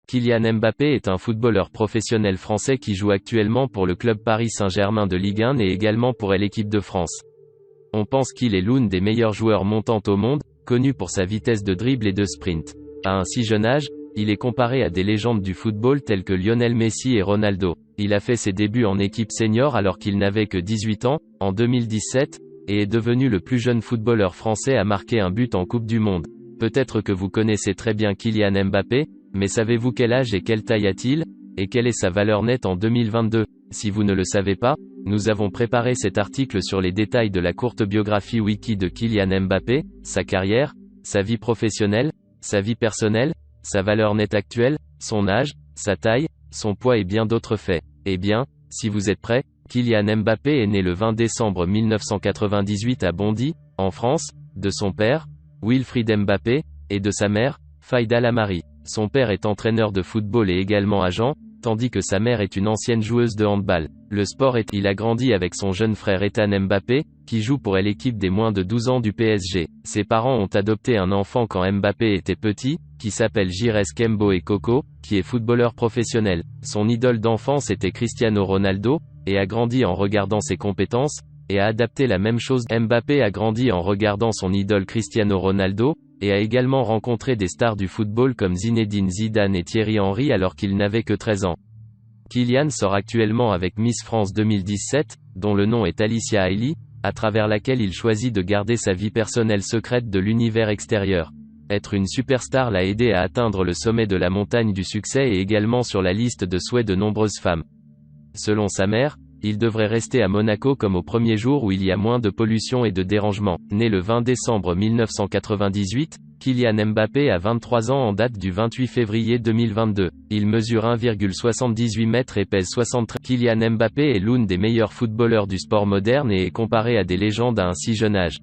Kylian Mbappé est un footballeur professionnel français qui joue actuellement pour le club Paris Saint-Germain de Ligue 1 et également pour l'équipe de France. On pense qu'il est l'un des meilleurs joueurs montants au monde, connu pour sa vitesse de dribble et de sprint. À un si jeune âge, il est comparé à des légendes du football telles que Lionel Messi et Ronaldo. Il a fait ses débuts en équipe senior alors qu'il n'avait que 18 ans, en 2017, et est devenu le plus jeune footballeur français à marquer un but en Coupe du Monde. Peut-être que vous connaissez très bien Kylian Mbappé, mais savez-vous quel âge et quelle taille a-t-il, et quelle est sa valeur nette en 2022? Si vous ne le savez pas, nous avons préparé cet article sur les détails de la courte biographie wiki de Kylian Mbappé, sa carrière, sa vie professionnelle, sa vie personnelle, sa valeur nette actuelle, son âge, sa taille, son poids et bien d'autres faits. Eh bien, si vous êtes prêts, Kylian Mbappé est né le 20 décembre 1998 à Bondy, en France, de son père, Wilfried Mbappé, et de sa mère, Faïda Lamari. Son père est entraîneur de football et également agent, tandis que sa mère est une ancienne joueuse de handball. Il a grandi avec son jeune frère Ethan Mbappé, qui joue pour l'équipe des moins de 12 ans du PSG. Ses parents ont adopté un enfant quand Mbappé était petit, qui s'appelle Jires Kembo et Coco, qui est footballeur professionnel. Son idole d'enfance était Cristiano Ronaldo, et a grandi en regardant ses compétences, et a adapté la même chose. Mbappé a grandi en regardant son idole Cristiano Ronaldo, et a également rencontré des stars du football comme Zinedine Zidane et Thierry Henry alors qu'il n'avait que 13 ans. Kylian sort actuellement avec Miss France 2017, dont le nom est Alicia Hailey, à travers laquelle il choisit de garder sa vie personnelle secrète de l'univers extérieur. Être une superstar l'a aidé à atteindre le sommet de la montagne du succès et également sur la liste de souhaits de nombreuses femmes. Selon sa mère, il devrait rester à Monaco comme au premier jour où il y a moins de pollution et de dérangement. Né le 20 décembre 1998, Kylian Mbappé a 23 ans en date du 28 février 2022. Il mesure 1,78 m et pèse 73 kg. Kylian Mbappé est l'un des meilleurs footballeurs du sport moderne et est comparé à des légendes à un si jeune âge.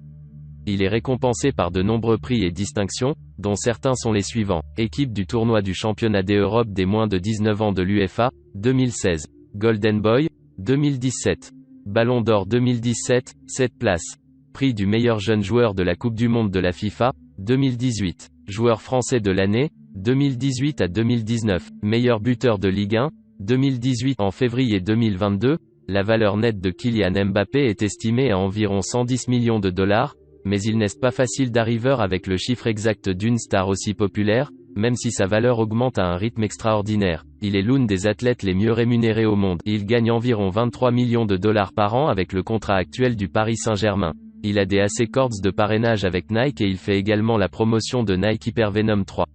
Il est récompensé par de nombreux prix et distinctions, dont certains sont les suivants. Équipe du tournoi du championnat d'Europe des moins de 19 ans de l'UEFA, 2016. Golden Boy, 2017. Ballon d'Or 2017, 7 places. Prix du meilleur jeune joueur de la Coupe du Monde de la FIFA, 2018. Joueur français de l'année, 2018 à 2019. Meilleur buteur de Ligue 1, 2018. En février 2022, la valeur nette de Kylian Mbappé est estimée à environ 110 millions de dollars, mais il n'est pas facile d'arriver avec le chiffre exact d'une star aussi populaire, même si sa valeur augmente à un rythme extraordinaire. Il est l'un des athlètes les mieux rémunérés au monde. Il gagne environ 23 millions de dollars par an avec le contrat actuel du Paris Saint-Germain. Il a des AC Cords de parrainage avec Nike et il fait également la promotion de Nike Hyper Venom 3.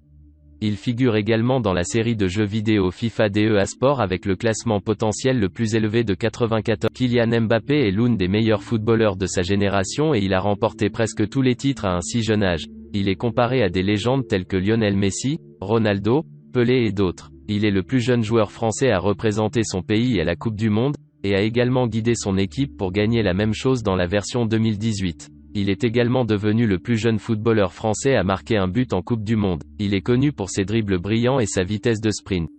Il figure également dans la série de jeux vidéo FIFA DEA Sport avec le classement potentiel le plus élevé de 94. Kylian Mbappé est l'un des meilleurs footballeurs de sa génération et il a remporté presque tous les titres à un si jeune âge. Il est comparé à des légendes telles que Lionel Messi, Ronaldo, Pelé et d'autres. Il est le plus jeune joueur français à représenter son pays à la Coupe du Monde, et a également guidé son équipe pour gagner la même chose dans la version 2018. Il est également devenu le plus jeune footballeur français à marquer un but en Coupe du Monde. Il est connu pour ses dribbles brillants et sa vitesse de sprint.